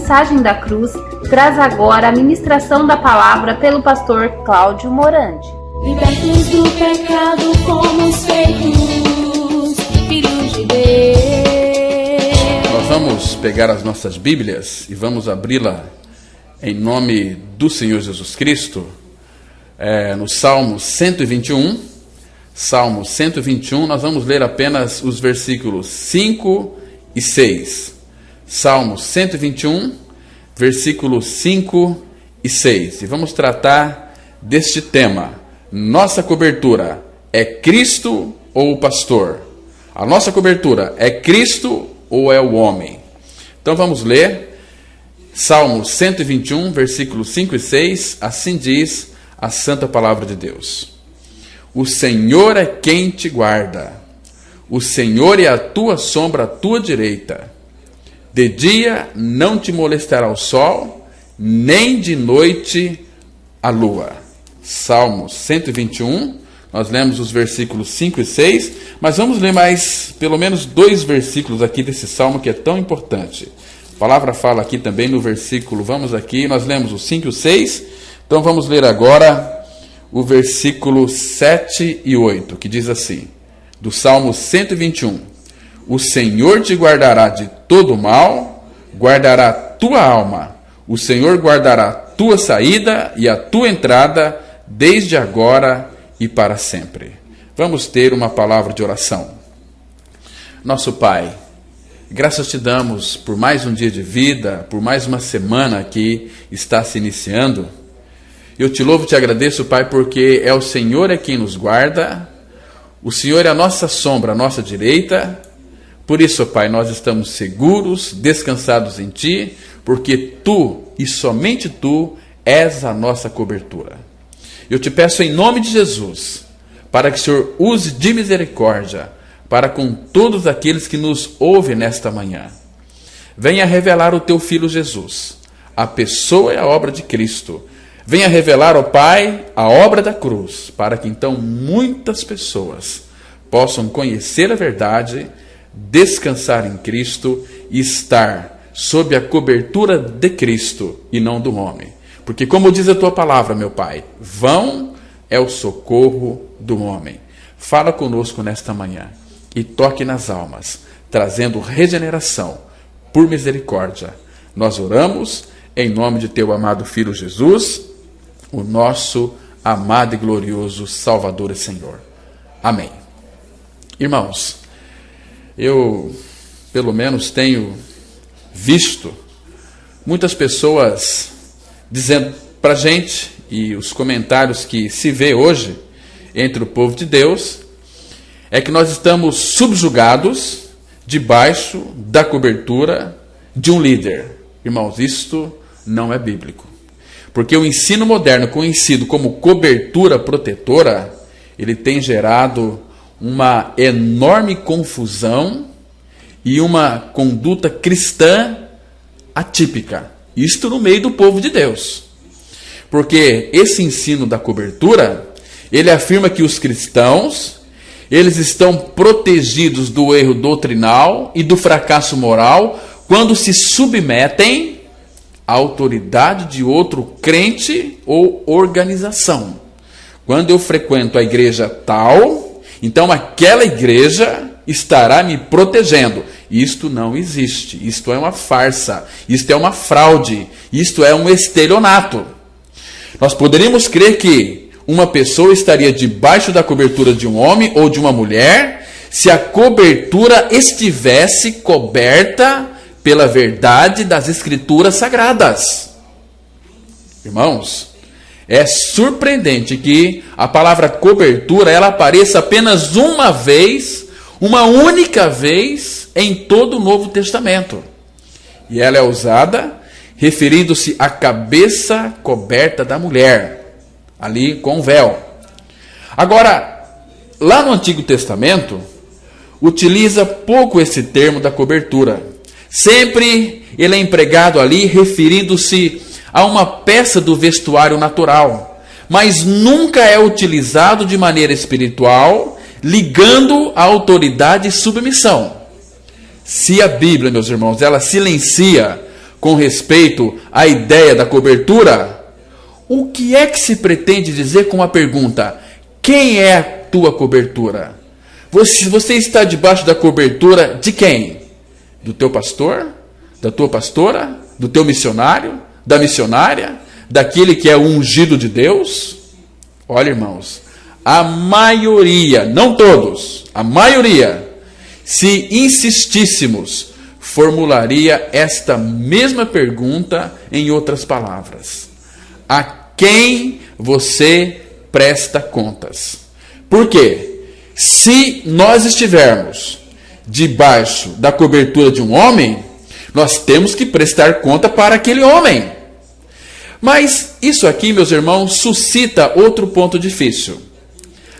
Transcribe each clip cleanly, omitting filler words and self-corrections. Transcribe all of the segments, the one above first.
mensagem da cruz, traz agora a ministração da palavra pelo pastor Cláudio Morandi. Libertos do pecado como os feitos filhos de Deus. Nós vamos pegar as nossas Bíblias e vamos abri-la em nome do Senhor Jesus Cristo, no Salmo 121. Salmo 121, nós vamos ler apenas os versículos 5 e 6. Salmo 121, versículos 5 e 6. E vamos tratar deste tema. Nossa cobertura é Cristo ou o pastor? A nossa cobertura é Cristo ou é o homem? Então vamos ler Salmo 121, versículos 5 e 6. Assim diz a santa palavra de Deus. O Senhor é quem te guarda. O Senhor é a tua sombra à tua direita. De dia não te molestará o sol, nem de noite a lua. Salmo 121, nós lemos os versículos 5 e 6, mas vamos ler mais, pelo menos 2 versículos aqui desse salmo que é tão importante. A palavra fala aqui também no versículo, vamos aqui, nós lemos os 5 e o 6, então vamos ler agora o versículo 7 e 8, que diz assim, do Salmo 121. O Senhor te guardará de todo mal, guardará tua alma. O Senhor guardará tua saída e a tua entrada, desde agora e para sempre. Vamos ter uma palavra de oração. Nosso Pai, graças te damos por mais um dia de vida, por mais uma semana que está se iniciando. Eu te louvo e te agradeço, Pai, porque é o Senhor é quem nos guarda, o Senhor é a nossa sombra, a nossa direita. Por isso, Pai, nós estamos seguros, descansados em Ti, porque Tu, e somente Tu, és a nossa cobertura. Eu te peço em nome de Jesus, para que o Senhor use de misericórdia para com todos aqueles que nos ouvem nesta manhã. Venha revelar o Teu Filho Jesus, a pessoa e a obra de Cristo. Venha revelar, ó Pai, a obra da cruz, para que então muitas pessoas possam conhecer a verdade, descansar em Cristo e estar sob a cobertura de Cristo e não do homem. Porque como diz a Tua palavra, meu Pai, vão é o socorro do homem. Fala conosco nesta manhã e toque nas almas, trazendo regeneração por misericórdia. Nós oramos em nome de Teu amado Filho Jesus, o nosso amado e glorioso Salvador e Senhor. Amém. Irmãos, eu pelo menos tenho visto muitas pessoas dizendo para a gente, e os comentários que se vê hoje entre o povo de Deus, é que nós estamos subjugados debaixo da cobertura de um líder. Irmãos, isto não é bíblico. Porque o ensino moderno, conhecido como cobertura protetora, ele tem gerado uma enorme confusão e uma conduta cristã atípica. Isto no meio do povo de Deus. Porque esse ensino da cobertura, ele afirma que os cristãos, eles estão protegidos do erro doutrinal e do fracasso moral quando se submetem à autoridade de outro crente ou organização. Quando eu frequento a igreja tal, então aquela igreja estará me protegendo. Isto não existe. Isto é uma farsa. Isto é uma fraude. Isto é um estelionato. Nós poderíamos crer que uma pessoa estaria debaixo da cobertura de um homem ou de uma mulher se a cobertura estivesse coberta pela verdade das Escrituras Sagradas. Irmãos, é surpreendente que a palavra cobertura ela apareça apenas uma vez, uma única vez em todo o Novo Testamento. E ela é usada referindo-se à cabeça coberta da mulher, ali com o véu. Agora, lá no Antigo Testamento, utiliza pouco esse termo da cobertura. Sempre ele é empregado ali referindo-se a uma peça do vestuário natural, mas nunca é utilizado de maneira espiritual, ligando a autoridade e submissão. Se a Bíblia, meus irmãos, ela silencia com respeito à ideia da cobertura, o que é que se pretende dizer com a pergunta: quem é a tua cobertura? Você está debaixo da cobertura de quem? Do teu pastor? Da tua pastora? Do teu missionário? Da missionária? Daquele que é o ungido de Deus? Olha, irmãos, a maioria, não todos, a maioria, se insistíssemos, formularia esta mesma pergunta em outras palavras: a quem você presta contas? Por quê? Se nós estivermos debaixo da cobertura de um homem, nós temos que prestar conta para aquele homem. Mas isso aqui, meus irmãos, suscita outro ponto difícil.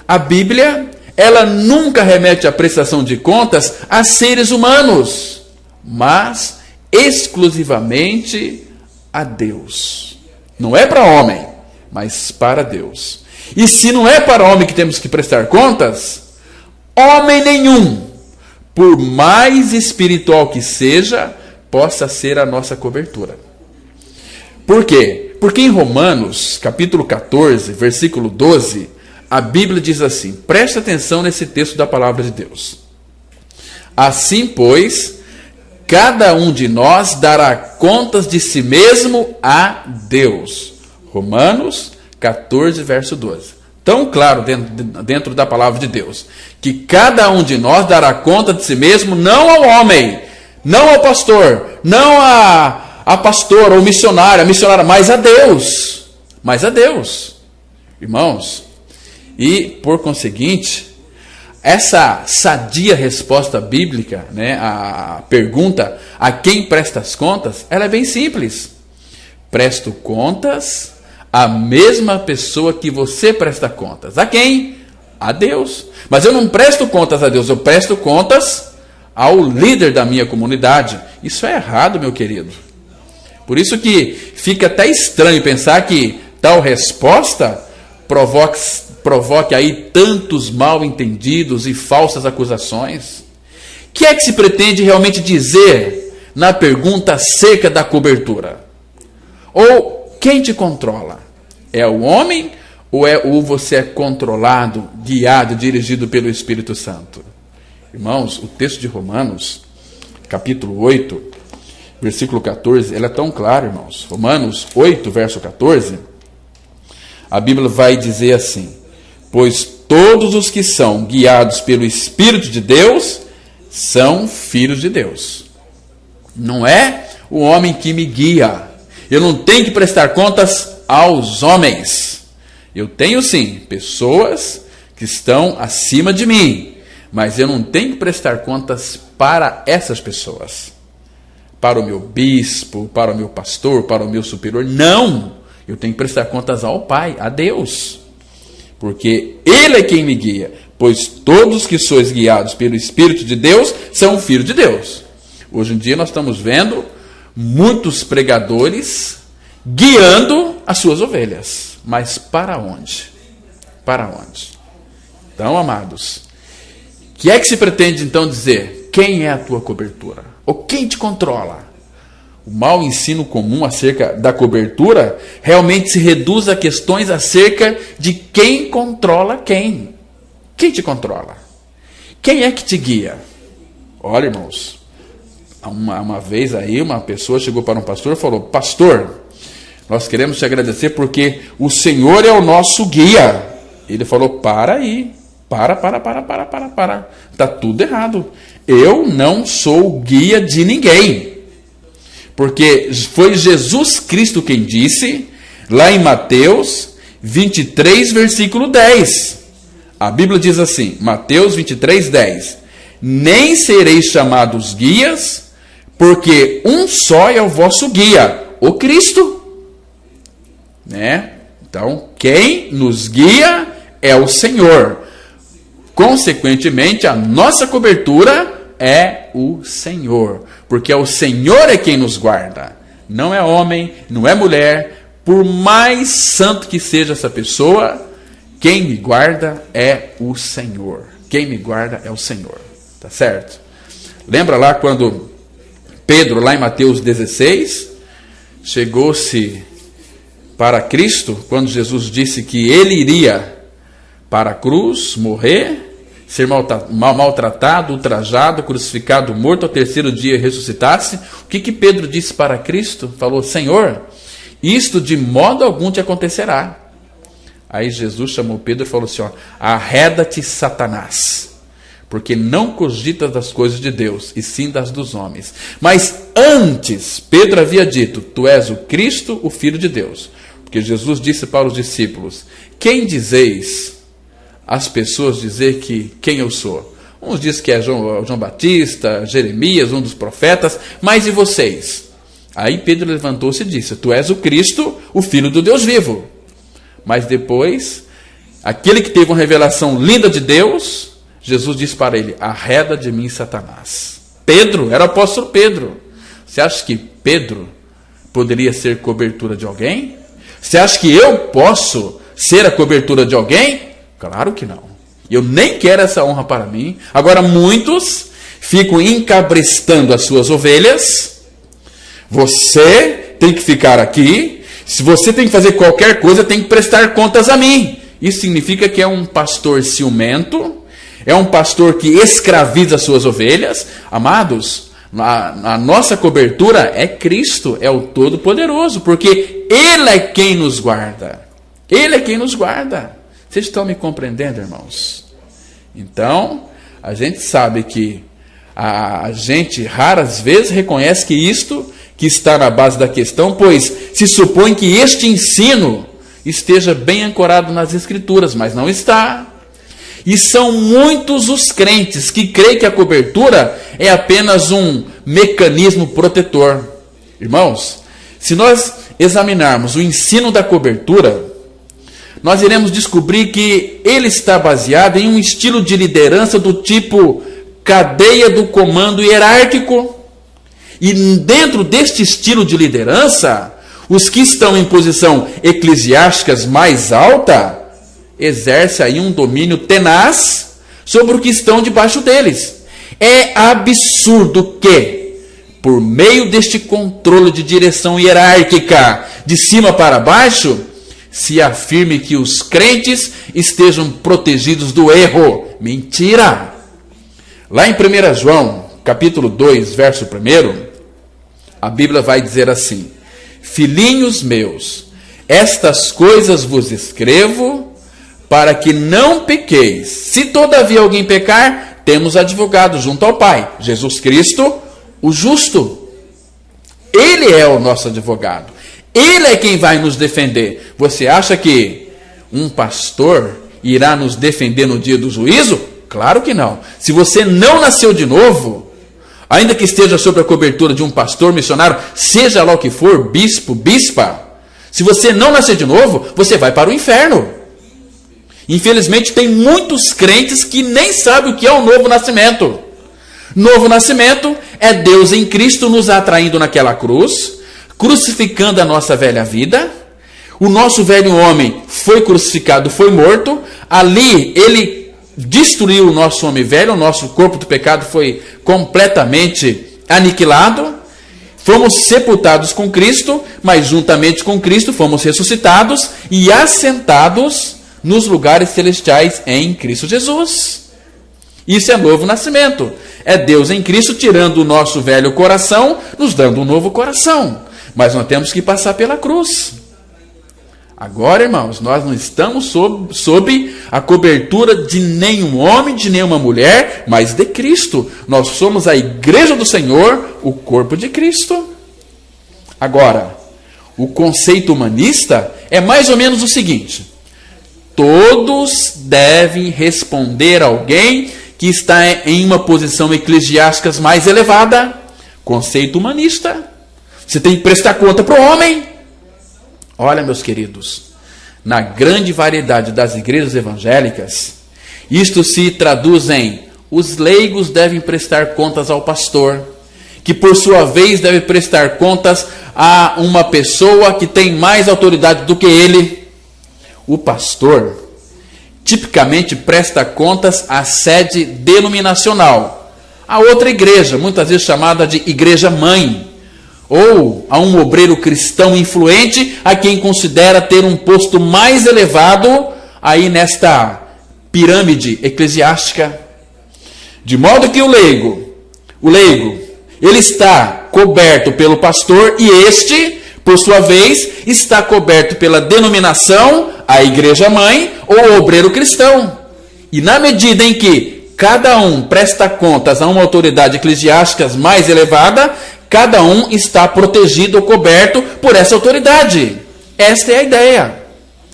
A Bíblia, ela nunca remete à prestação de contas a seres humanos, mas exclusivamente a Deus. Não é para homem, mas para Deus. E se não é para homem que temos que prestar contas, homem nenhum, por mais espiritual que seja, possa ser a nossa cobertura. Por quê? Porque em Romanos, capítulo 14, versículo 12, a Bíblia diz assim, preste atenção nesse texto da palavra de Deus. Assim, pois, cada um de nós dará contas de si mesmo a Deus. Romanos 14, verso 12. Tão claro dentro da palavra de Deus, que cada um de nós dará conta de si mesmo, não ao homem, não ao pastor, não a pastora ou missionária, mas a Deus. Mas a Deus. Irmãos, e por conseguinte, essa sadia resposta bíblica, né, a pergunta a quem presta as contas, ela é bem simples. Presto contas à mesma pessoa que você presta contas. A quem? A Deus. Mas eu não presto contas a Deus, eu presto contas ao líder da minha comunidade. Isso é errado, meu querido. Por isso que fica até estranho pensar que tal resposta provoque aí tantos mal entendidos e falsas acusações. O que é que se pretende realmente dizer na pergunta acerca da cobertura? Ou quem te controla? É o homem ou você é controlado, guiado, dirigido pelo Espírito Santo? Irmãos, o texto de Romanos, capítulo 8, versículo 14, ele é tão claro, irmãos. Romanos 8, verso 14, a Bíblia vai dizer assim: pois todos os que são guiados pelo Espírito de Deus são filhos de Deus. Não é o homem que me guia. Eu não tenho que prestar contas aos homens. Eu tenho sim pessoas que estão acima de mim, mas eu não tenho que prestar contas para essas pessoas. Para o meu bispo, para o meu pastor, para o meu superior. Não! Eu tenho que prestar contas ao Pai, a Deus. Porque Ele é quem me guia. Pois todos que sois guiados pelo Espírito de Deus são filhos de Deus. Hoje em dia nós estamos vendo muitos pregadores guiando as suas ovelhas. Mas para onde? Para onde? Então, amados, o que é que se pretende então dizer? Quem é a tua cobertura? Ou quem te controla? O mau ensino comum acerca da cobertura realmente se reduz a questões acerca de quem controla quem. Quem te controla? Quem é que te guia? Olha, irmãos, uma vez aí uma pessoa chegou para um pastor e falou: pastor, nós queremos te agradecer porque o Senhor é o nosso guia. Ele falou: para aí, para. Está tudo errado. Eu não sou guia de ninguém. Porque foi Jesus Cristo quem disse, lá em Mateus 23, versículo 10. A Bíblia diz assim, Mateus 23, 10. Nem sereis chamados guias, porque um só é o vosso guia, o Cristo. Né? Então, quem nos guia é o Senhor. Consequentemente, a nossa cobertura é o Senhor, porque é o Senhor é quem nos guarda, não é homem, não é mulher, por mais santo que seja essa pessoa, quem me guarda é o Senhor, quem me guarda é o Senhor, tá certo? Lembra lá quando Pedro, lá em Mateus 16, chegou-se para Cristo quando Jesus disse que ele iria para a cruz, morrer, ser maltratado, ultrajado, crucificado, morto, ao terceiro dia ressuscitasse. O que Pedro disse para Cristo? Falou: Senhor, isto de modo algum te acontecerá. Aí Jesus chamou Pedro e falou assim: arreda-te, Satanás, porque não cogitas das coisas de Deus, e sim das dos homens. Mas antes, Pedro havia dito: tu és o Cristo, o Filho de Deus. Porque Jesus disse para os discípulos: quem dizeis as pessoas dizer que quem eu sou? Uns dizem que é João Batista, Jeremias, um dos profetas, mas e vocês? Aí Pedro levantou-se e disse: tu és o Cristo, o Filho do Deus vivo. Mas depois, aquele que teve uma revelação linda de Deus, Jesus disse para ele: arreda de mim, Satanás. Pedro, era o apóstolo Pedro. Você acha que Pedro poderia ser cobertura de alguém? Você acha que eu posso ser a cobertura de alguém? Claro que não. Eu nem quero essa honra para mim. Agora muitos ficam encabrestando as suas ovelhas. Você tem que ficar aqui. Se você tem que fazer qualquer coisa, tem que prestar contas a mim. Isso significa que é um pastor ciumento, é um pastor que escraviza as suas ovelhas. Amados, a nossa cobertura é Cristo, é o Todo-Poderoso, porque Ele é quem nos guarda. Ele é quem nos guarda. Vocês estão me compreendendo, irmãos? Então, a gente sabe que a gente raras vezes reconhece que isto que está na base da questão, pois se supõe que este ensino esteja bem ancorado nas Escrituras, mas não está. E são muitos os crentes que creem que a cobertura é apenas um mecanismo protetor. Irmãos, se nós examinarmos o ensino da cobertura, nós iremos descobrir que ele está baseado em um estilo de liderança do tipo cadeia do comando hierárquico. E dentro deste estilo de liderança, os que estão em posição eclesiástica mais alta exercem aí um domínio tenaz sobre os que estão debaixo deles. É absurdo que, por meio deste controle de direção hierárquica, de cima para baixo, se afirme que os crentes estejam protegidos do erro. Mentira! Lá em 1 João, capítulo 2, verso 1, a Bíblia vai dizer assim: filhinhos meus, estas coisas vos escrevo para que não pequeis. Se todavia alguém pecar, temos advogado junto ao Pai, Jesus Cristo, o justo. Ele é o nosso advogado. Ele é quem vai nos defender. Você acha que um pastor irá nos defender no dia do juízo? Claro que não. Se você não nasceu de novo, ainda que esteja sob a cobertura de um pastor, missionário, seja lá o que for, bispo, bispa, se você não nascer de novo, você vai para o inferno. Infelizmente, tem muitos crentes que nem sabem o que é o novo nascimento. Novo nascimento é Deus em Cristo nos atraindo naquela cruz, crucificando a nossa velha vida. O nosso velho homem foi crucificado, foi morto. Ali ele destruiu o nosso homem velho, o nosso corpo do pecado foi completamente aniquilado. Fomos sepultados com Cristo, mas juntamente com Cristo fomos ressuscitados e assentados nos lugares celestiais em Cristo Jesus. Isso é novo nascimento. É Deus em Cristo tirando o nosso velho coração, nos dando um novo coração. Mas nós temos que passar pela cruz. Agora, irmãos, nós não estamos sob a cobertura de nenhum homem, de nenhuma mulher, mas de Cristo. Nós somos a igreja do Senhor, o corpo de Cristo. Agora, o conceito humanista é mais ou menos o seguinte: todos devem responder a alguém que está em uma posição eclesiástica mais elevada. Conceito humanista. Você tem que prestar conta para o homem. Olha, meus queridos, na grande variedade das igrejas evangélicas, isto se traduz em: os leigos devem prestar contas ao pastor, que por sua vez deve prestar contas a uma pessoa que tem mais autoridade do que ele. O pastor tipicamente presta contas à sede denominacional, a outra igreja, muitas vezes chamada de igreja mãe, ou a um obreiro cristão influente, a quem considera ter um posto mais elevado aí nesta pirâmide eclesiástica. De modo que o leigo, ele está coberto pelo pastor e este, por sua vez, está coberto pela denominação, a igreja mãe ou o obreiro cristão. E na medida em que cada um presta contas a uma autoridade eclesiástica mais elevada, cada um está protegido ou coberto por essa autoridade. Esta é a ideia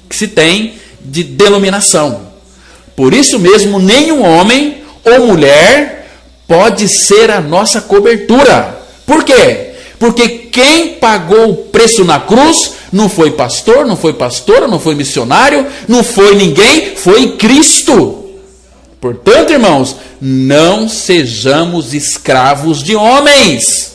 que se tem de denominação. Por isso mesmo, nenhum homem ou mulher pode ser a nossa cobertura. Por quê? Porque quem pagou o preço na cruz não foi pastor, não foi pastora, não foi missionário, não foi ninguém, foi Cristo. Portanto, irmãos, não sejamos escravos de homens.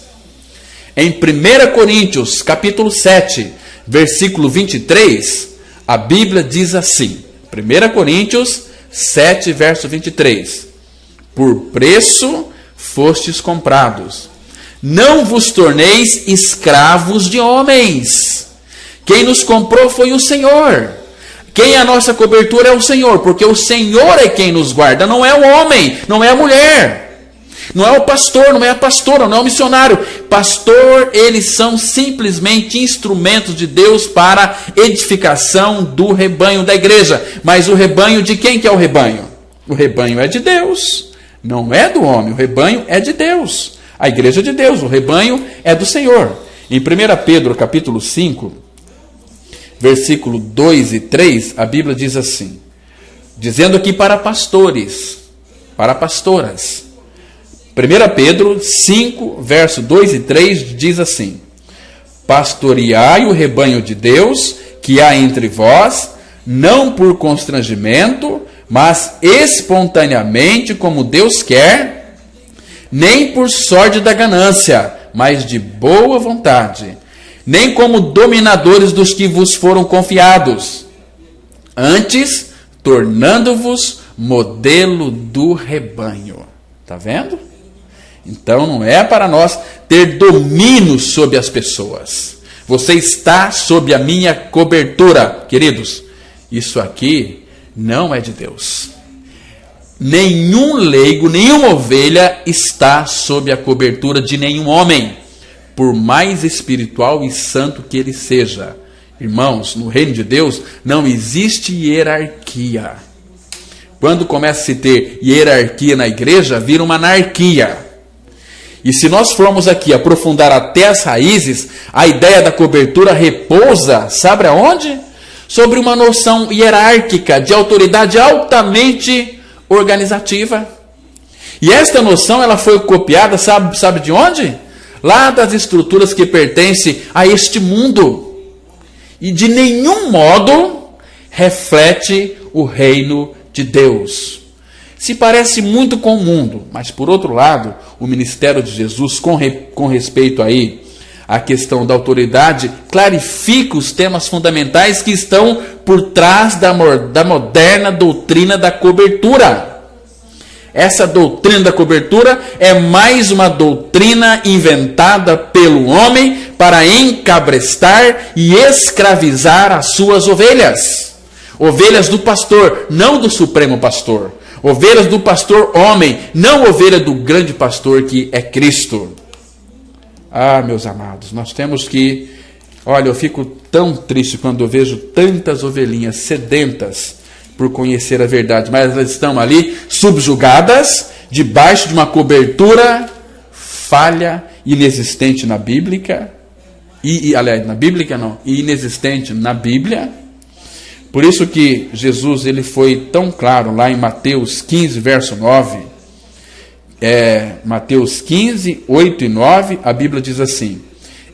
Em 1 Coríntios, capítulo 7, versículo 23, a Bíblia diz assim, 1 Coríntios 7, verso 23, por preço fostes comprados, não vos torneis escravos de homens. Quem nos comprou foi o Senhor. Quem é a nossa cobertura é o Senhor, porque o Senhor é quem nos guarda, não é o homem, não é a mulher, não é o pastor, não é a pastora, não é o missionário. Pastor, eles são simplesmente instrumentos de Deus para edificação do rebanho da igreja. Mas o rebanho de quem que é o rebanho? O rebanho é de Deus, não é do homem, o rebanho é de Deus. A igreja é de Deus, o rebanho é do Senhor. Em 1 Pedro capítulo 5, versículo 2 e 3, a Bíblia diz assim, dizendo aqui para pastores, para pastoras. 1 Pedro 5, verso 2 e 3 diz assim, pastoreai o rebanho de Deus que há entre vós, não por constrangimento, mas espontaneamente como Deus quer, nem por sorte da ganância, mas de boa vontade, nem como dominadores dos que vos foram confiados, antes tornando-vos modelo do rebanho. Está vendo? Então não é para nós ter domínio sobre as pessoas. Você está sob a minha cobertura, queridos. Isso aqui não é de Deus. Nenhum leigo, nenhuma ovelha está sob a cobertura de nenhum homem, por mais espiritual e santo que ele seja. Irmãos, no reino de Deus não existe hierarquia. Quando começa a se ter hierarquia na igreja, vira uma anarquia. E se nós formos aqui aprofundar até as raízes, a ideia da cobertura repousa, sabe aonde? Sobre uma noção hierárquica de autoridade altamente organizativa. E esta noção ela foi copiada, sabe de onde? Lá das estruturas que pertencem a este mundo. E de nenhum modo reflete o reino de Deus. Se parece muito com o mundo, mas por outro lado, o ministério de Jesus com respeito aí à questão da autoridade, clarifica os temas fundamentais que estão por trás da moderna doutrina da cobertura. Essa doutrina da cobertura é mais uma doutrina inventada pelo homem para encabrestar e escravizar as suas ovelhas. Ovelhas do pastor, não do supremo pastor. Ovelhas do pastor homem, não ovelha do grande pastor que é Cristo. Ah, meus amados, nós temos que... Olha, eu fico tão triste quando eu vejo tantas ovelhinhas sedentas por conhecer a verdade, mas elas estão ali subjugadas, debaixo de uma cobertura falha, inexistente na Bíblia, aliás, na Bíblia não, e inexistente na Bíblia. Por isso que Jesus ele foi tão claro lá em Mateus 15, verso 9, Mateus 15, 8 e 9, a Bíblia diz assim,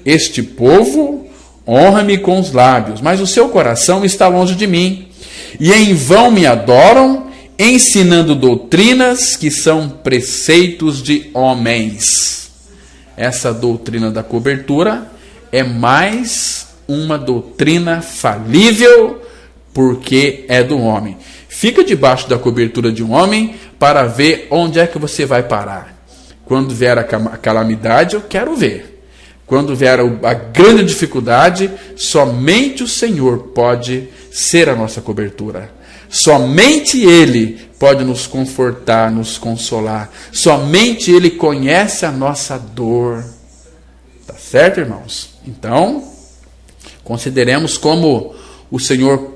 este povo honra-me com os lábios, mas o seu coração está longe de mim, e em vão me adoram, ensinando doutrinas que são preceitos de homens. Essa doutrina da cobertura é mais uma doutrina falível, porque é do homem. Fica debaixo da cobertura de um homem para ver onde é que você vai parar. Quando vier a calamidade, eu quero ver. Quando vier a grande dificuldade, somente o Senhor pode ser a nossa cobertura. Somente Ele pode nos confortar, nos consolar. Somente Ele conhece a nossa dor. Tá certo, irmãos? Então, consideremos como o Senhor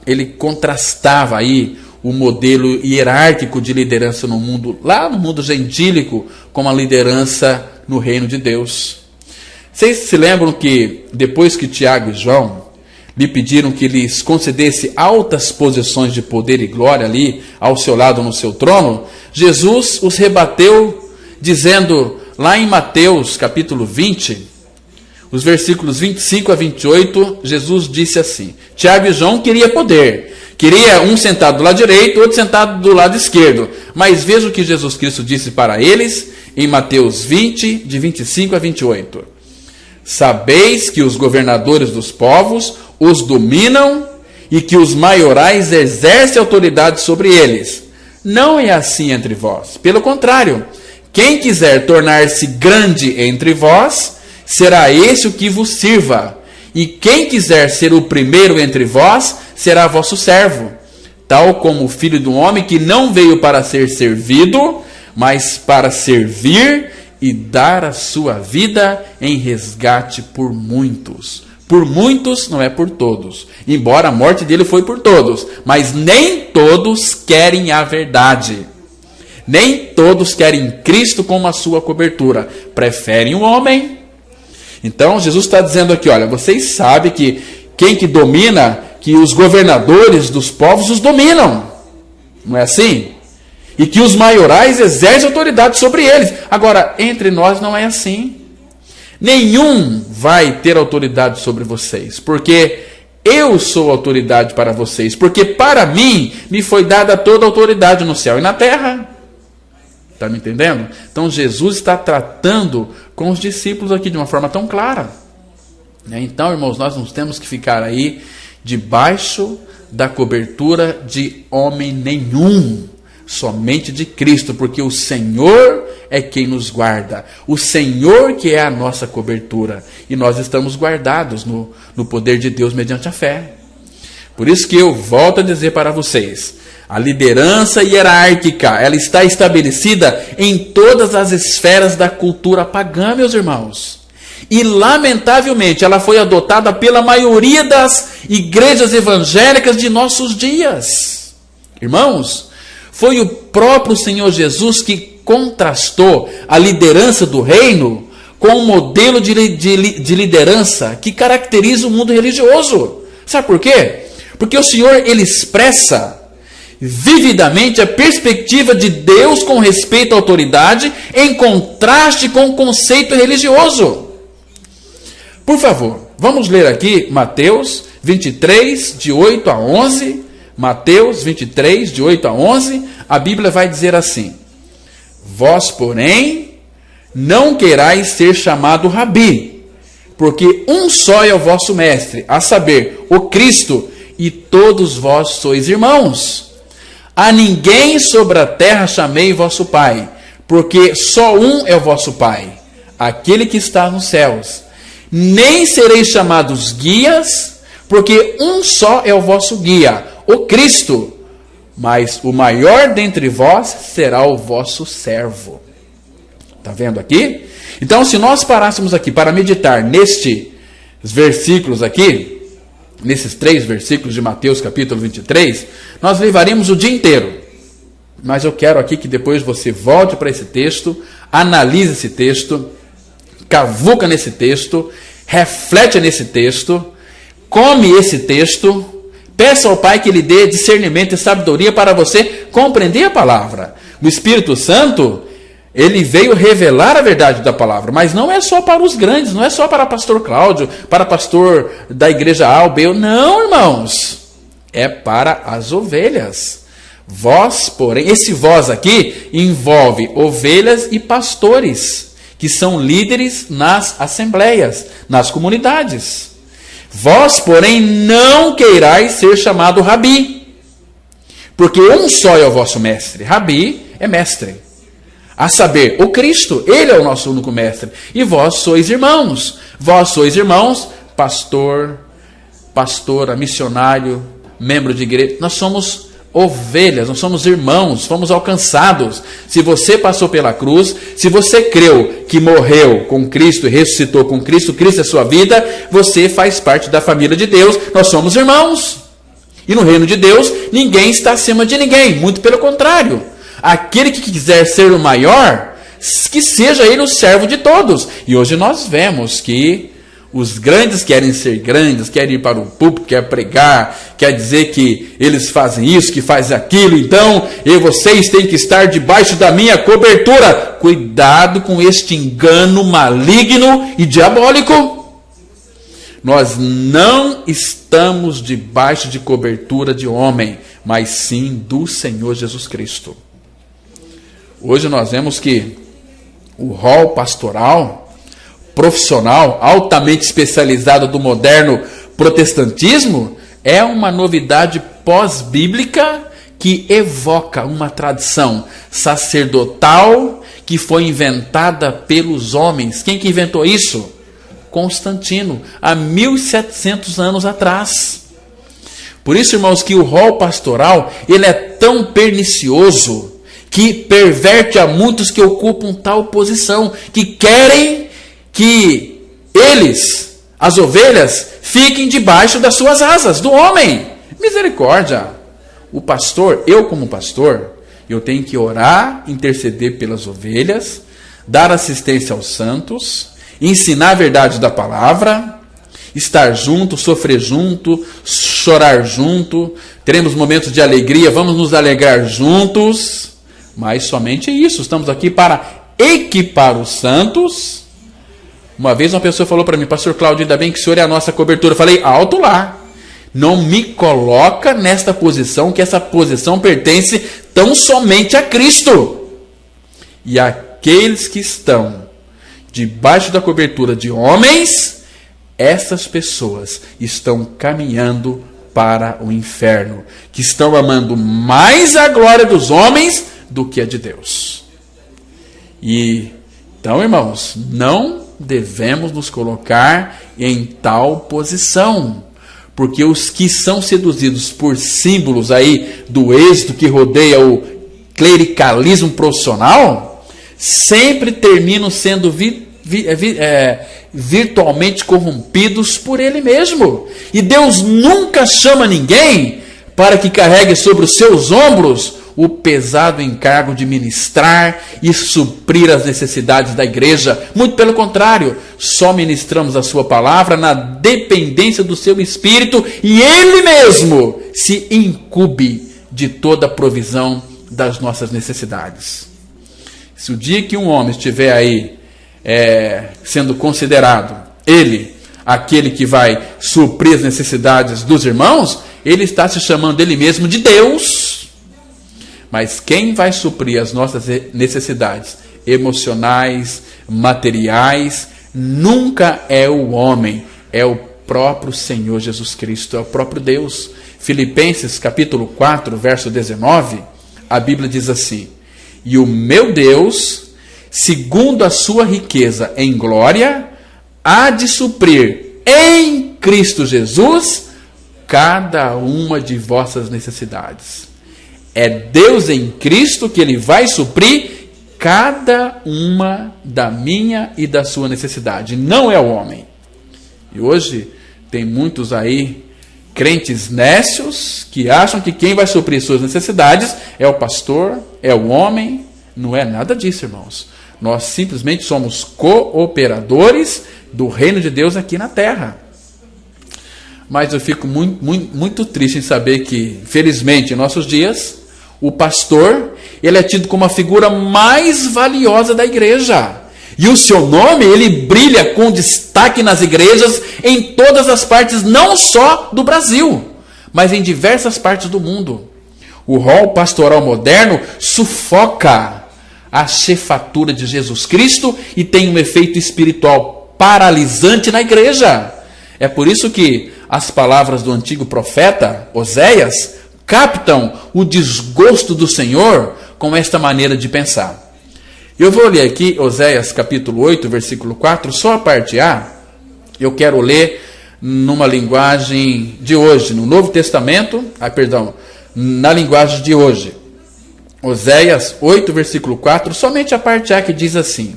ele contrastava aí o modelo hierárquico de liderança no mundo, lá no mundo gentílico, com a liderança no reino de Deus. Vocês se lembram que depois que Tiago e João lhe pediram que lhes concedesse altas posições de poder e glória ali ao seu lado no seu trono, Jesus os rebateu dizendo lá em Mateus capítulo 20, os versículos 25 a 28, Jesus disse assim: Tiago e João queria poder, queria um sentado do lado direito, outro sentado do lado esquerdo. Mas veja o que Jesus Cristo disse para eles em Mateus 20, de 25 a 28. Sabeis que os governadores dos povos os dominam e que os maiorais exercem autoridade sobre eles. Não é assim entre vós. Pelo contrário, quem quiser tornar-se grande entre vós, será esse o que vos sirva. E quem quiser ser o primeiro entre vós, será vosso servo. Tal como o Filho do Homem, que não veio para ser servido, mas para servir e dar a sua vida em resgate por muitos. Por muitos, não é por todos. Embora a morte dele foi por todos. Mas nem todos querem a verdade. Nem todos querem Cristo como a sua cobertura. Preferem o homem. Então, Jesus está dizendo aqui, olha, vocês sabem que quem que domina, que os governadores dos povos os dominam. Não é assim? E que os maiorais exercem autoridade sobre eles. Agora, entre nós não é assim. Nenhum vai ter autoridade sobre vocês, porque eu sou autoridade para vocês, porque para mim me foi dada toda a autoridade no céu e na terra. Está me entendendo? Então Jesus está tratando com os discípulos aqui de uma forma tão clara. Então, irmãos, nós não temos que ficar aí debaixo da cobertura de homem nenhum, somente de Cristo, porque o Senhor é quem nos guarda, o Senhor que é a nossa cobertura, e nós estamos guardados no poder de Deus mediante a fé. Por isso que eu volto a dizer para vocês, a liderança hierárquica, ela está estabelecida em todas as esferas da cultura pagã, meus irmãos. E, lamentavelmente, ela foi adotada pela maioria das igrejas evangélicas de nossos dias. Irmãos, foi o próprio Senhor Jesus que contrastou a liderança do reino com o modelo de liderança que caracteriza o mundo religioso. Sabe por quê? Porque o Senhor, ele expressa vividamente a perspectiva de Deus com respeito à autoridade em contraste com o conceito religioso. Por favor, vamos ler aqui Mateus 23, de 8 a 11. Mateus 23, de 8 a 11. A Bíblia vai dizer assim: Vós, porém, não querais ser chamado Rabi, porque um só é o vosso mestre, a saber, o Cristo, e todos vós sois irmãos. A ninguém sobre a terra chamei vosso Pai, porque só um é o vosso Pai, aquele que está nos céus. Nem sereis chamados guias, porque um só é o vosso guia, o Cristo. Mas o maior dentre vós será o vosso servo. Está vendo aqui? Então, se nós parássemos aqui para meditar nestes versículos aqui, nesses 3 versículos de Mateus capítulo 23, nós levaríamos o dia inteiro. Mas eu quero aqui que depois você volte para esse texto, analise esse texto, cavuca nesse texto, reflete nesse texto, come esse texto, peça ao Pai que lhe dê discernimento e sabedoria para você compreender a palavra. O Espírito Santo, ele veio revelar a verdade da palavra, mas não é só para os grandes, não é só para pastor Cláudio, para pastor da igreja A ou B, não, irmãos. É para as ovelhas. Vós, porém, esse vós aqui envolve ovelhas e pastores, que são líderes nas assembleias, nas comunidades. Vós, porém, não queirais ser chamado Rabi, porque um só é o vosso mestre. Rabi é mestre. A saber, o Cristo, Ele é o nosso único mestre. E vós sois irmãos. Vós sois irmãos, pastor, pastora, missionário, membro de igreja. Nós somos ovelhas, nós somos irmãos, fomos alcançados. Se você passou pela cruz, se você creu que morreu com Cristo e ressuscitou com Cristo, Cristo é sua vida, você faz parte da família de Deus. Nós somos irmãos. E no reino de Deus, ninguém está acima de ninguém. Muito pelo contrário. Aquele que quiser ser o maior, que seja ele o servo de todos. E hoje nós vemos que os grandes querem ser grandes, querem ir para o púlpito, querem pregar, quer dizer que eles fazem isso, que fazem aquilo. Então, vocês têm que estar debaixo da minha cobertura. Cuidado com este engano maligno e diabólico. Nós não estamos debaixo de cobertura de homem, mas sim do Senhor Jesus Cristo. Hoje nós vemos que o rol pastoral, profissional, altamente especializado do moderno protestantismo, é uma novidade pós-bíblica que evoca uma tradição sacerdotal que foi inventada pelos homens. Quem que inventou isso? Constantino, há 1700 anos atrás. Por isso, irmãos, que o rol pastoral, ele é tão pernicioso que perverte a muitos que ocupam tal posição, que querem que eles, as ovelhas, fiquem debaixo das suas asas, do homem. Misericórdia! O pastor, eu como pastor, eu tenho que orar, interceder pelas ovelhas, dar assistência aos santos, ensinar a verdade da palavra, estar junto, sofrer junto, chorar junto, teremos momentos de alegria, vamos nos alegrar juntos, mas somente isso, estamos aqui para equipar os santos. Uma vez uma pessoa falou para mim: pastor Cláudio, ainda bem que o senhor é a nossa cobertura. Eu falei: alto lá, não me coloca nesta posição, que essa posição pertence tão somente a Cristo. E aqueles que estão debaixo da cobertura de homens, essas pessoas estão caminhando para o inferno, que estão amando mais a glória dos homens do que a de Deus. E então, irmãos, não devemos nos colocar em tal posição, porque os que são seduzidos por símbolos aí do êxito que rodeia o clericalismo profissional, sempre terminam sendo virtualmente corrompidos por ele mesmo. E Deus nunca chama ninguém para que carregue sobre os seus ombros o pesado encargo de ministrar e suprir as necessidades da igreja. Muito pelo contrário, só ministramos a sua palavra na dependência do seu Espírito, e Ele mesmo se incumbe de toda a provisão das nossas necessidades. Se o dia que um homem estiver aí sendo considerado ele, aquele que vai suprir as necessidades dos irmãos, ele está se chamando ele mesmo de Deus. Mas quem vai suprir as nossas necessidades emocionais, materiais, nunca é o homem, é o próprio Senhor Jesus Cristo, é o próprio Deus. Filipenses capítulo 4, verso 19, a Bíblia diz assim: e o meu Deus, segundo a sua riqueza em glória, há de suprir em Cristo Jesus cada uma de vossas necessidades. É Deus em Cristo que Ele vai suprir cada uma da minha e da sua necessidade, não é o homem. E hoje tem muitos aí, crentes nécios, que acham que quem vai suprir suas necessidades é o pastor, é o homem. Não é nada disso, irmãos. Nós simplesmente somos cooperadores do reino de Deus aqui na terra. Mas eu fico muito triste em saber que, felizmente, em nossos dias, o pastor, ele é tido como a figura mais valiosa da igreja. E o seu nome, ele brilha com destaque nas igrejas em todas as partes, não só do Brasil, mas em diversas partes do mundo. O rol pastoral moderno sufoca a chefatura de Jesus Cristo e tem um efeito espiritual paralisante na igreja. É por isso que as palavras do antigo profeta Oséias captam o desgosto do Senhor com esta maneira de pensar. Eu vou ler aqui Oséias capítulo 8, versículo 4, só a parte A. Eu quero ler numa linguagem de hoje, no Novo Testamento, na linguagem de hoje. Oséias 8, versículo 4, somente a parte A que diz assim: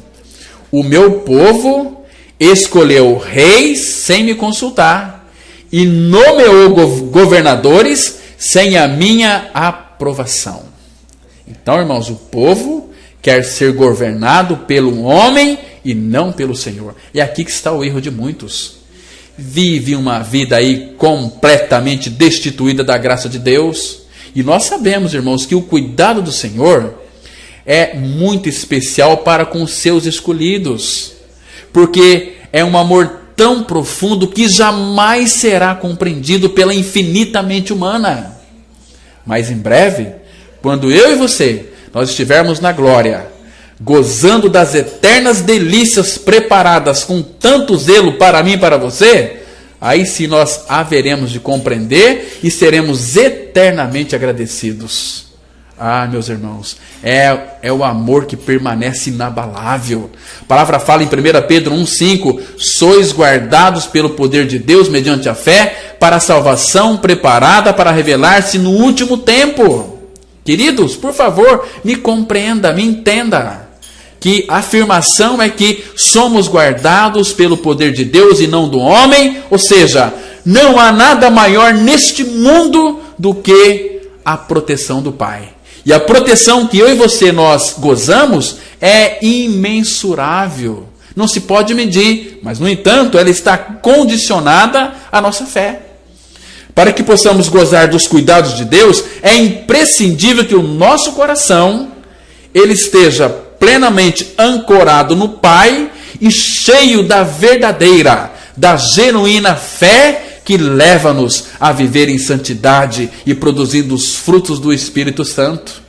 o meu povo escolheu reis sem me consultar e nomeou governadores sem a minha aprovação. Então, irmãos, o povo quer ser governado pelo homem e não pelo Senhor. E aqui que está o erro de muitos. Vive uma vida aí completamente destituída da graça de Deus. E nós sabemos, irmãos, que o cuidado do Senhor é muito especial para com os seus escolhidos. Porque é um amor tão profundo que jamais será compreendido pela infinita mente humana. Mas em breve, quando eu e você, nós estivermos na glória, gozando das eternas delícias preparadas com tanto zelo para mim e para você, aí sim nós haveremos de compreender e seremos eternamente agradecidos. Ah, meus irmãos, é o amor que permanece inabalável. A palavra fala em 1 Pedro 1,5: sois guardados pelo poder de Deus mediante a fé para a salvação preparada para revelar-se no último tempo. Queridos, por favor, me compreenda, me entenda, que a afirmação é que somos guardados pelo poder de Deus e não do homem, ou seja, não há nada maior neste mundo do que a proteção do Pai. E a proteção que eu e você nós gozamos é imensurável, não se pode medir, mas no entanto ela está condicionada à nossa fé. Para que possamos gozar dos cuidados de Deus, é imprescindível que o nosso coração ele esteja plenamente ancorado no Pai e cheio da verdadeira, da genuína fé que leva-nos a viver em santidade e produzindo os frutos do Espírito Santo.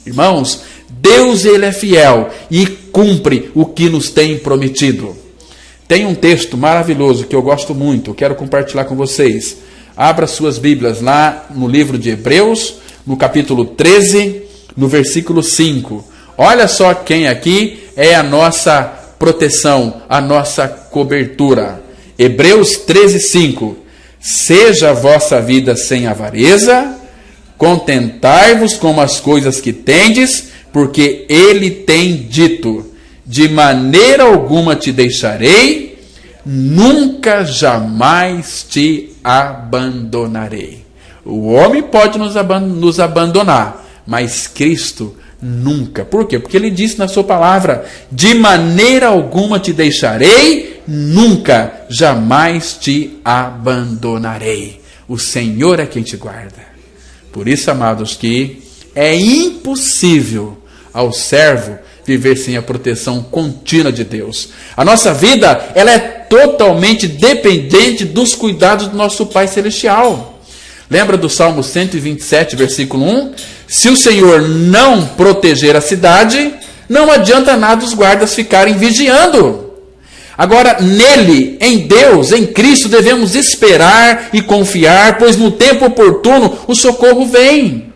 Irmãos, Deus ele é fiel e cumpre o que nos tem prometido. Tem um texto maravilhoso que eu gosto muito, eu quero compartilhar com vocês. Abra suas Bíblias lá no livro de Hebreus, no capítulo 13, no versículo 5. Olha só quem aqui é a nossa proteção, a nossa cobertura. Hebreus 13, 5. Seja a vossa vida sem avareza, contentai-vos com as coisas que tendes, porque ele tem dito: de maneira alguma te deixarei, nunca jamais te abandonarei. O homem pode nos abandonar, mas Cristo nunca. Por quê? Porque ele disse na sua palavra: de maneira alguma te deixarei, nunca, jamais te abandonarei. O Senhor é quem te guarda. Por isso, amados, que é impossível ao servo viver sem a proteção contínua de Deus. A nossa vida, ela é totalmente dependente dos cuidados do nosso Pai Celestial. Lembra do Salmo 127, versículo 1? Se o Senhor não proteger a cidade, não adianta nada os guardas ficarem vigiando. Agora, nele, em Deus, em Cristo, devemos esperar e confiar, pois no tempo oportuno o socorro vem.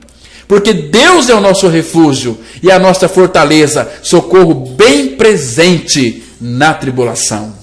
Porque Deus é o nosso refúgio e a nossa fortaleza, socorro bem presente na tribulação.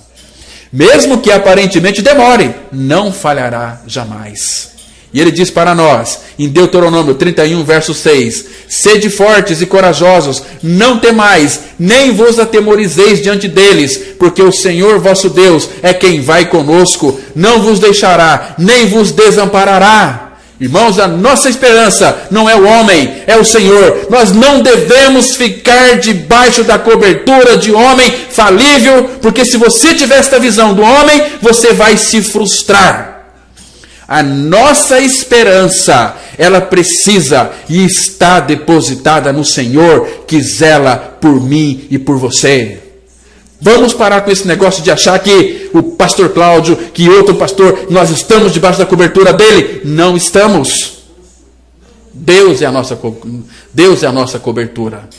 Mesmo que aparentemente demore, não falhará jamais. E ele diz para nós, em Deuteronômio 31, verso 6, sede fortes e corajosos, não temais, nem vos atemorizeis diante deles, porque o Senhor vosso Deus é quem vai conosco, não vos deixará, nem vos desamparará. Irmãos, a nossa esperança não é o homem, é o Senhor. Nós não devemos ficar debaixo da cobertura de homem falível, porque se você tiver esta visão do homem, você vai se frustrar. A nossa esperança, ela precisa e está depositada no Senhor, que zela por mim e por você. Vamos parar com esse negócio de achar que o pastor Cláudio, que outro pastor, nós estamos debaixo da cobertura dele. Não estamos. Deus é a nossa cobertura.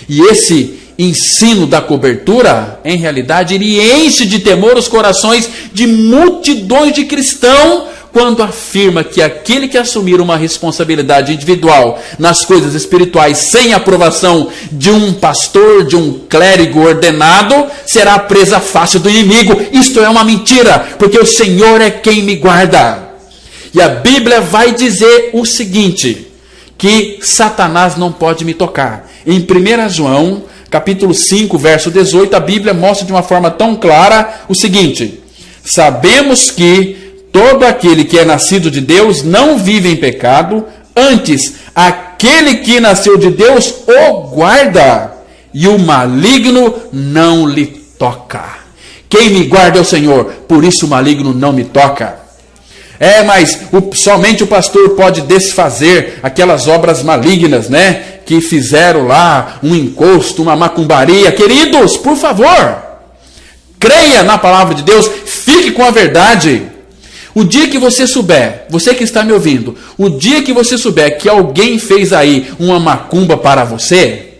E esse ensino da cobertura, em realidade, ele enche de temor os corações de multidões de cristãos, quando afirma que aquele que assumir uma responsabilidade individual nas coisas espirituais sem aprovação de um pastor, de um clérigo ordenado, será presa fácil do inimigo. Isto é uma mentira, porque o Senhor é quem me guarda. E a Bíblia vai dizer o seguinte, que Satanás não pode me tocar. Em 1 João, capítulo 5, verso 18, a Bíblia mostra de uma forma tão clara o seguinte: sabemos que todo aquele que é nascido de Deus não vive em pecado, antes aquele que nasceu de Deus o guarda, e o maligno não lhe toca. Quem me guarda é o Senhor, por isso o maligno não me toca. Mas somente o pastor pode desfazer aquelas obras malignas, né? Que fizeram lá um encosto, uma macumbaria. Queridos, por favor, creia na palavra de Deus, fique com a verdade. O dia que você souber, você que está me ouvindo, o dia que você souber que alguém fez aí uma macumba para você,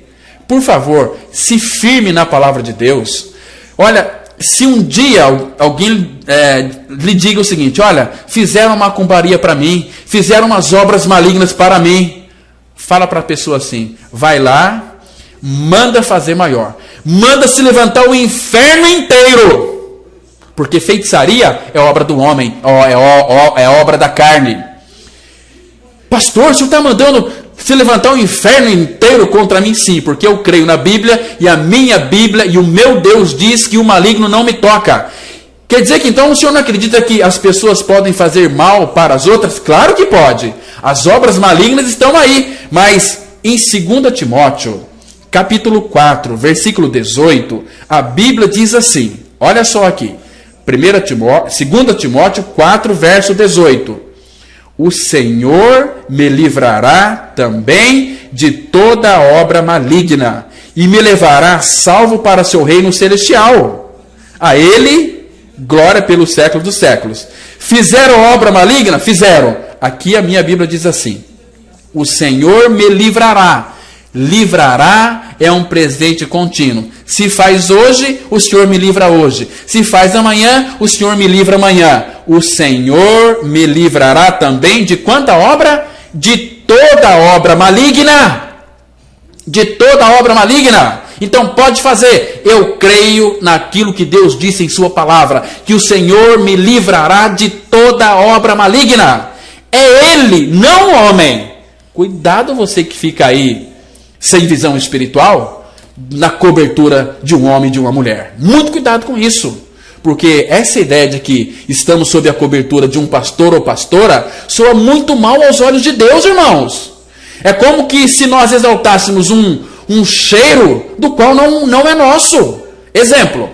por favor, se firme na palavra de Deus. Olha, se um dia alguém lhe diga o seguinte: olha, fizeram uma macumbaria para mim, fizeram umas obras malignas para mim, fala para a pessoa assim: vai lá, manda fazer maior, manda se levantar o inferno inteiro. Porque feitiçaria é obra do homem, é obra da carne. Pastor, o senhor está mandando se levantar o inferno inteiro contra mim? Sim, porque eu creio na Bíblia, e a minha Bíblia e o meu Deus diz que o maligno não me toca. Quer dizer que então o senhor não acredita que as pessoas podem fazer mal para as outras? Claro que pode. As obras malignas estão aí. Mas em 2 Timóteo, capítulo 4, versículo 18, a Bíblia diz assim, olha só aqui. 2 Timóteo 4, verso 18. O Senhor me livrará também de toda obra maligna e me levará salvo para seu reino celestial. A Ele, glória pelos séculos dos séculos. Fizeram obra maligna? Fizeram. Aqui a minha Bíblia diz assim: o Senhor me livrará. Livrará é um presente contínuo. Se faz hoje, o Senhor me livra hoje. Se faz amanhã, o Senhor me livra amanhã. O Senhor me livrará também de quanta obra? De toda obra maligna. De toda obra maligna. Então pode fazer. Eu creio naquilo que Deus disse em sua palavra, que o Senhor me livrará de toda obra maligna. É Ele, não o homem. Cuidado você que fica aí sem visão espiritual, na cobertura de um homem e de uma mulher. Muito cuidado com isso. Porque essa ideia de que estamos sob a cobertura de um pastor ou pastora soa muito mal aos olhos de Deus, irmãos. É como que se nós exaltássemos um cheiro do qual não é nosso. Exemplo,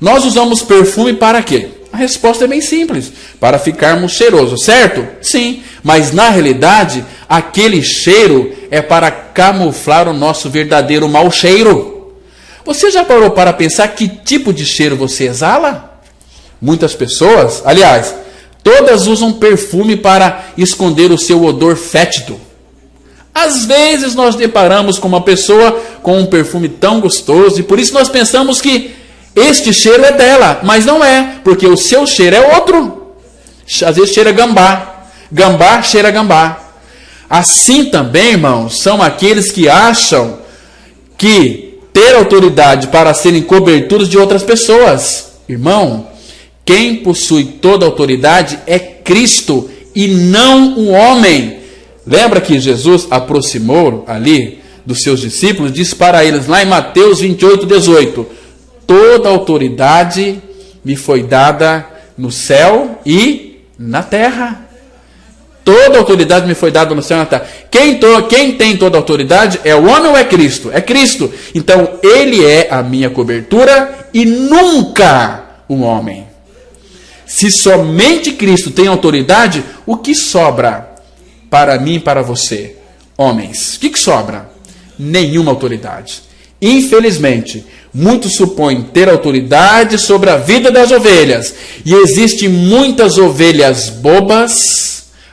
nós usamos perfume para quê? A resposta é bem simples: para ficarmos cheirosos, certo? Sim, mas na realidade, aquele cheiro é para camuflar o nosso verdadeiro mau cheiro. Você já parou para pensar que tipo de cheiro você exala? Muitas pessoas, aliás, todas usam perfume para esconder o seu odor fétido. Às vezes nós deparamos com uma pessoa com um perfume tão gostoso e por isso nós pensamos que este cheiro é dela, mas não é, porque o seu cheiro é outro. Às vezes cheira gambá, gambá cheira gambá. Assim também, irmãos, são aqueles que acham que ter autoridade para serem coberturas de outras pessoas. Irmão, quem possui toda a autoridade é Cristo e não o homem. Lembra que Jesus aproximou ali dos seus discípulos, disse para eles lá em Mateus 28, 18: toda a autoridade me foi dada no céu e na terra. Toda a autoridade me foi dada no céu e na terra. Quem tem toda a autoridade é o homem ou é Cristo? É Cristo. Então, Ele é a minha cobertura e nunca um homem. Se somente Cristo tem autoridade, o que sobra para mim e para você? Homens. O que sobra? Nenhuma autoridade. Infelizmente, muitos supõem ter autoridade sobre a vida das ovelhas. E existem muitas ovelhas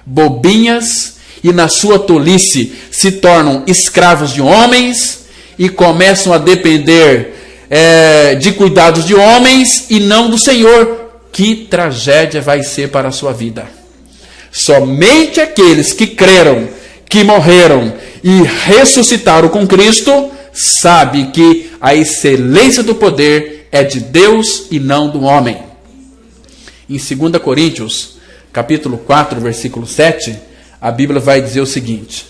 bobinhas, e na sua tolice se tornam escravos de homens e começam a depender de cuidados de homens e não do Senhor. Que tragédia vai ser para a sua vida. Somente aqueles que creram, que morreram e ressuscitaram com Cristo, sabem que a excelência do poder é de Deus e não do homem. Em 2 Coríntios, capítulo 4, versículo 7, a Bíblia vai dizer o seguinte: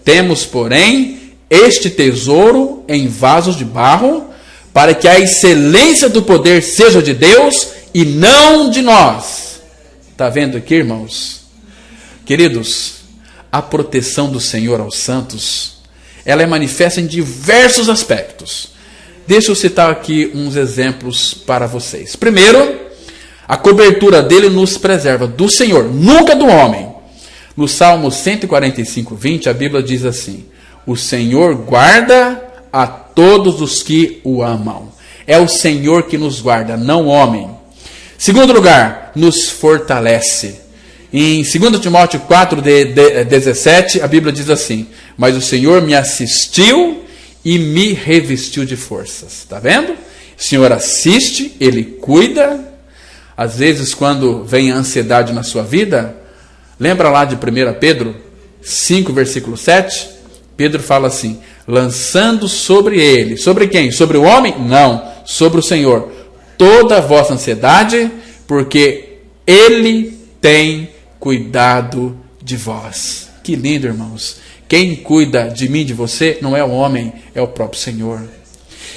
temos, porém, este tesouro em vasos de barro, para que a excelência do poder seja de Deus e não de nós. Está vendo aqui, irmãos? Queridos, a proteção do Senhor aos santos, ela é manifesta em diversos aspectos. Deixa eu citar aqui uns exemplos para vocês. Primeiro, a cobertura dele nos preserva do Senhor, nunca do homem. No Salmo 145, 20, a Bíblia diz assim: o Senhor guarda a todos os que o amam. É o Senhor que nos guarda, não o homem. Segundo lugar, nos fortalece. Em 2 Timóteo 4, 17, a Bíblia diz assim: mas o Senhor me assistiu e me revestiu de forças. Está vendo? O Senhor assiste, Ele cuida. Às vezes, quando vem a ansiedade na sua vida, lembra lá de 1 Pedro 5, versículo 7? Pedro fala assim: lançando sobre ele. Sobre quem? Sobre o homem? Não, sobre o Senhor. Toda a vossa ansiedade, porque Ele tem cuidado de vós. Que lindo, irmãos. Quem cuida de mim, de você, não é o homem, é o próprio Senhor.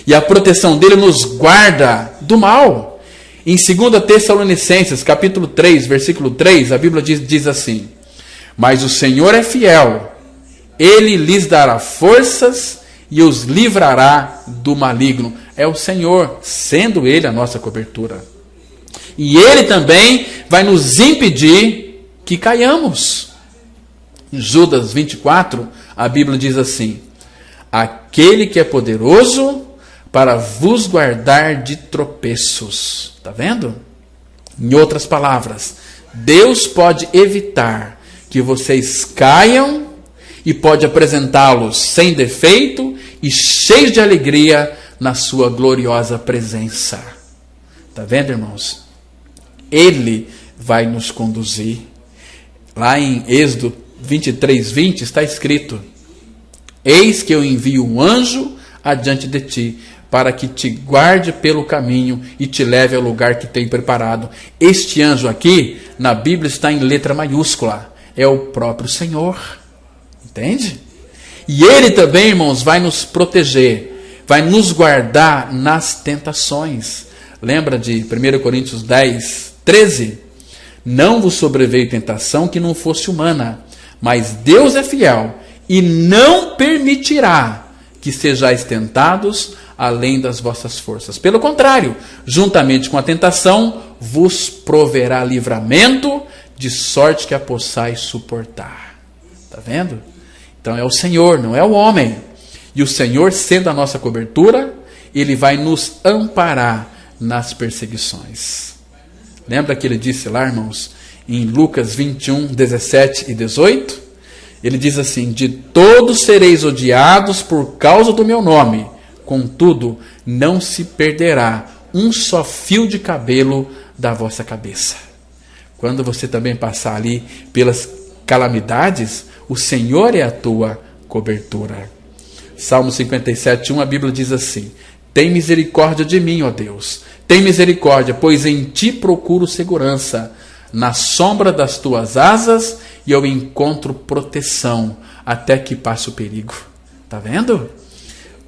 E a proteção dele nos guarda do mal. Em 2 Tessalonicenses, capítulo 3, versículo 3, a Bíblia diz assim: mas o Senhor é fiel, Ele lhes dará forças e os livrará do maligno. É o Senhor, sendo Ele a nossa cobertura. E Ele também vai nos impedir que caiamos. Em Judas 24, a Bíblia diz assim: aquele que é poderoso para vos guardar de tropeços. Está vendo? Em outras palavras, Deus pode evitar que vocês caiam e pode apresentá-los sem defeito e cheios de alegria na sua gloriosa presença. Está vendo, irmãos? Ele vai nos conduzir. Lá em Êxodo 23, 20 está escrito: eis que eu envio um anjo adiante de ti, para que te guarde pelo caminho e te leve ao lugar que tem preparado. Este anjo aqui, na Bíblia, está em letra maiúscula. É o próprio Senhor. Entende? E Ele também, irmãos, vai nos proteger, vai nos guardar nas tentações. Lembra de 1 Coríntios 10, 13? Não vos sobreveio tentação que não fosse humana, mas Deus é fiel e não permitirá que sejais tentados além das vossas forças. Pelo contrário, juntamente com a tentação, vos proverá livramento, de sorte que a possais suportar. Está vendo? Então é o Senhor, não é o homem. E o Senhor, sendo a nossa cobertura, Ele vai nos amparar nas perseguições. Lembra que Ele disse lá, irmãos, em Lucas 21, 17 e 18? Ele diz assim: de todos sereis odiados por causa do meu nome, contudo, não se perderá um só fio de cabelo da vossa cabeça. Quando você também passar ali pelas calamidades, o Senhor é a tua cobertura. Salmo 57, 1, a Bíblia diz assim: tem misericórdia de mim, ó Deus, tem misericórdia, pois em ti procuro segurança. Na sombra das tuas asas eu encontro proteção, até que passe o perigo. Está vendo?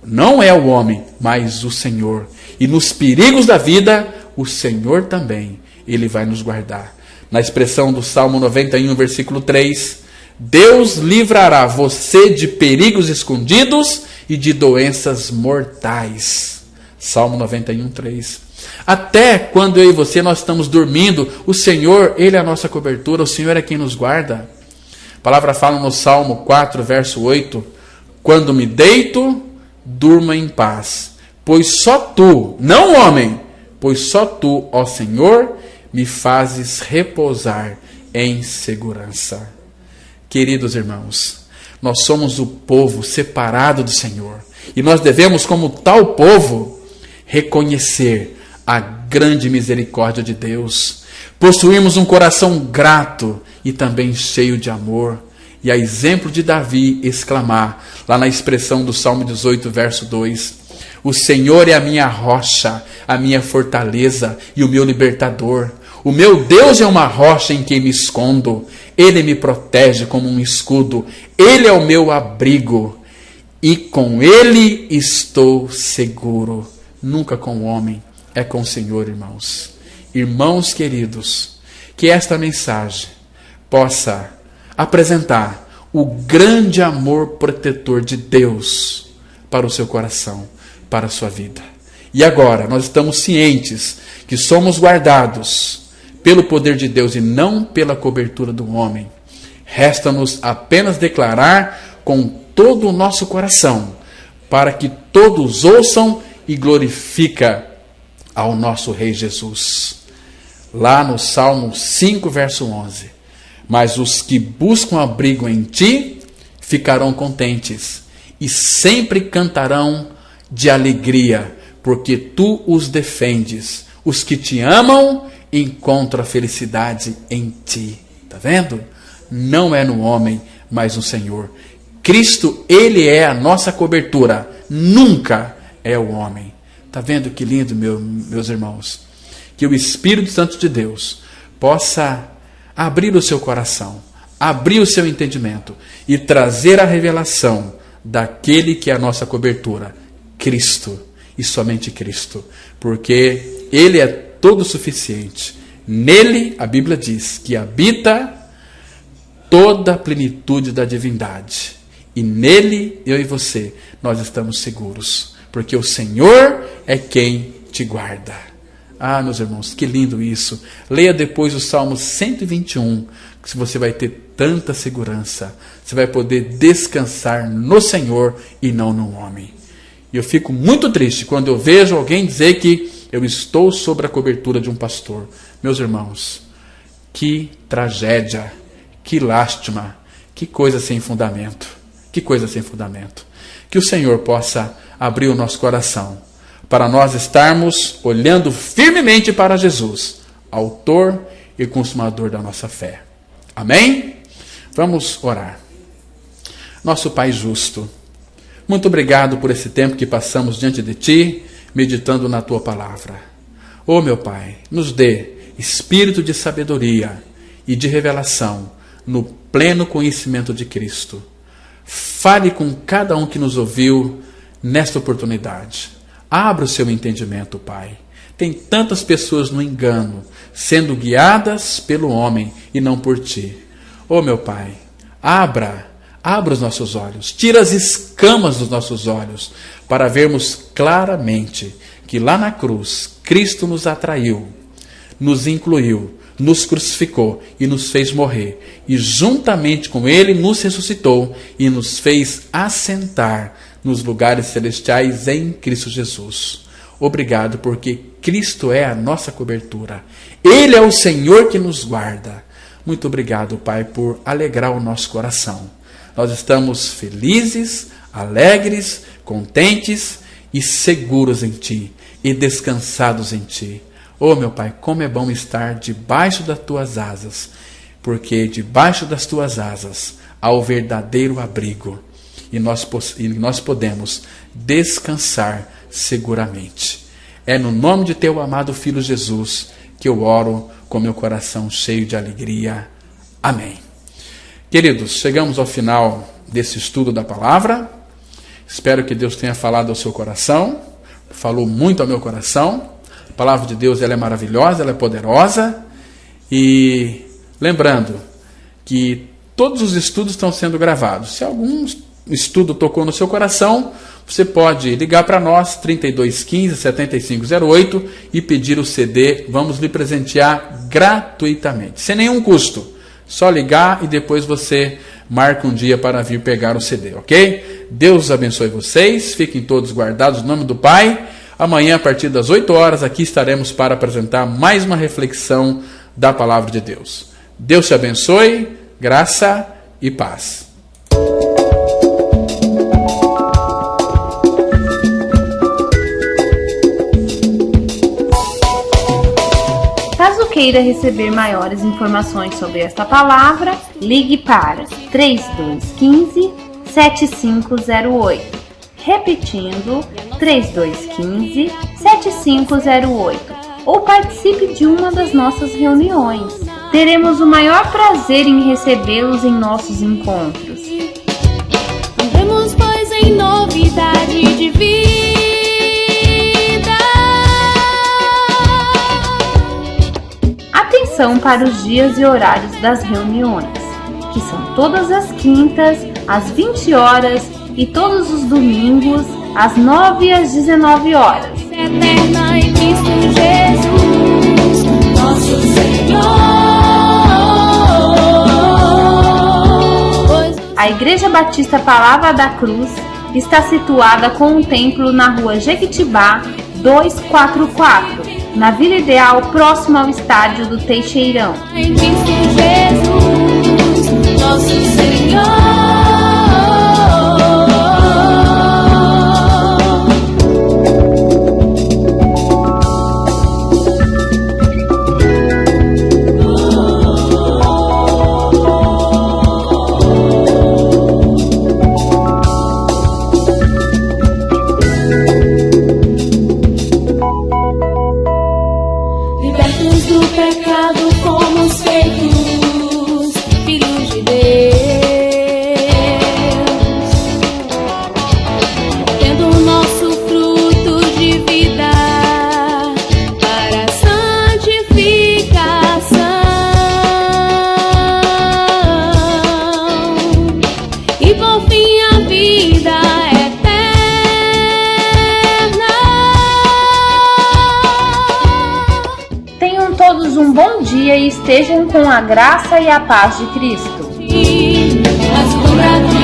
Não é o homem, mas o Senhor. E nos perigos da vida, o Senhor também, Ele vai nos guardar. Na expressão do Salmo 91, versículo 3, Deus livrará você de perigos escondidos e de doenças mortais. Salmo 91, 3. Até quando eu e você nós estamos dormindo, o Senhor, Ele é a nossa cobertura, o Senhor é quem nos guarda. A palavra fala no Salmo 4, verso 8, quando me deito, durma em paz, pois só tu, não o homem, pois só tu, ó Senhor, me fazes repousar em segurança. Queridos irmãos, nós somos o povo separado do Senhor, e nós devemos, como tal povo, reconhecer a grande misericórdia de Deus, possuirmos um coração grato e também cheio de amor. E a exemplo de Davi exclamar, lá na expressão do Salmo 18, verso 2, o Senhor é a minha rocha, a minha fortaleza e o meu libertador. O meu Deus é uma rocha em quem me escondo. Ele me protege como um escudo. Ele é o meu abrigo. E com Ele estou seguro. Nunca com o homem, é com o Senhor, irmãos. Irmãos queridos, que esta mensagem possa apresentar o grande amor protetor de Deus para o seu coração, para a sua vida. E agora, nós estamos cientes que somos guardados pelo poder de Deus e não pela cobertura do homem. Resta-nos apenas declarar com todo o nosso coração, para que todos ouçam e glorifiquem ao nosso Rei Jesus. Lá no Salmo 5, verso 11. Mas os que buscam abrigo em ti ficarão contentes e sempre cantarão de alegria, porque tu os defendes. Os que te amam encontram a felicidade em ti. Está vendo? Não é no homem, mas no Senhor. Cristo, Ele é a nossa cobertura. Nunca é o homem. Está vendo que lindo, meus irmãos? Que o Espírito Santo de Deus possa abrir o seu coração, abrir o seu entendimento e trazer a revelação daquele que é a nossa cobertura, Cristo, e somente Cristo, porque Ele é todo suficiente. Nele, a Bíblia diz, que habita toda a plenitude da divindade. E nele, eu e você, nós estamos seguros, porque o Senhor é quem te guarda. Ah, meus irmãos, que lindo isso. Leia depois o Salmo 121, que você vai ter tanta segurança. Você vai poder descansar no Senhor e não no homem. E eu fico muito triste quando eu vejo alguém dizer que eu estou sob a cobertura de um pastor. Meus irmãos, que tragédia, que lástima, que coisa sem fundamento. Que coisa sem fundamento. Que o Senhor possa abrir o nosso coração para nós estarmos olhando firmemente para Jesus, autor e consumador da nossa fé. Amém? Vamos orar. Nosso Pai justo, muito obrigado por esse tempo que passamos diante de Ti, meditando na Tua palavra. Ô meu Pai, nos dê espírito de sabedoria e de revelação no pleno conhecimento de Cristo. Fale com cada um que nos ouviu nesta oportunidade. Abra o seu entendimento, Pai. Tem tantas pessoas no engano, sendo guiadas pelo homem e não por Ti. Oh, meu Pai, abra os nossos olhos, tira as escamas dos nossos olhos, para vermos claramente que lá na cruz, Cristo nos atraiu, nos incluiu, nos crucificou e nos fez morrer. E juntamente com Ele nos ressuscitou e nos fez assentar nos lugares celestiais em Cristo Jesus. Obrigado, porque Cristo é a nossa cobertura. Ele é o Senhor que nos guarda. Muito obrigado, Pai, por alegrar o nosso coração. Nós estamos felizes, alegres, contentes e seguros em Ti e descansados em Ti. Oh, meu Pai, como é bom estar debaixo das Tuas asas, porque debaixo das Tuas asas há o verdadeiro abrigo. E nós podemos descansar seguramente. É no nome de Teu amado Filho Jesus que eu oro com meu coração cheio de alegria. Amém. Queridos, chegamos ao final desse estudo da palavra. Espero que Deus tenha falado ao seu coração. Falou muito ao meu coração. A palavra de Deus, ela é maravilhosa, ela é poderosa. E lembrando que todos os estudos estão sendo gravados. Se algum estudo tocou no seu coração, você pode ligar para nós, 3215-7508, e pedir o CD. Vamos lhe presentear gratuitamente, sem nenhum custo. Só ligar e depois você marca um dia para vir pegar o CD, ok? Deus abençoe vocês, fiquem todos guardados no nome do Pai. Amanhã, a partir das 8 horas, aqui estaremos para apresentar mais uma reflexão da Palavra de Deus. Deus te abençoe, graça e paz. queira receber maiores informações sobre esta palavra, ligue para 3215 7508. Repetindo, 3215 7508. Ou participe de uma das nossas reuniões. Teremos o maior prazer em recebê-los em nossos encontros. Andemos, pois, em novidade de vida. Atenção para os dias e horários das reuniões, que são todas as quintas, às 20 horas e todos os domingos, às 9 e às 19 horas. Eterna em Cristo Jesus, nosso Senhor. A Igreja Batista Palavra da Cruz está situada com um templo na rua Jequitibá 244, na Vila Ideal, próximo ao estádio do Teixeirão. Em Cristo Jesus, nosso Senhor. Libertos do pecado, fomos feitos filhos de Deus, tendo o nosso fruto de vida para a santificação e por fim a vida Tenham todos um bom dia e estejam com a graça e a paz de Cristo. eterna.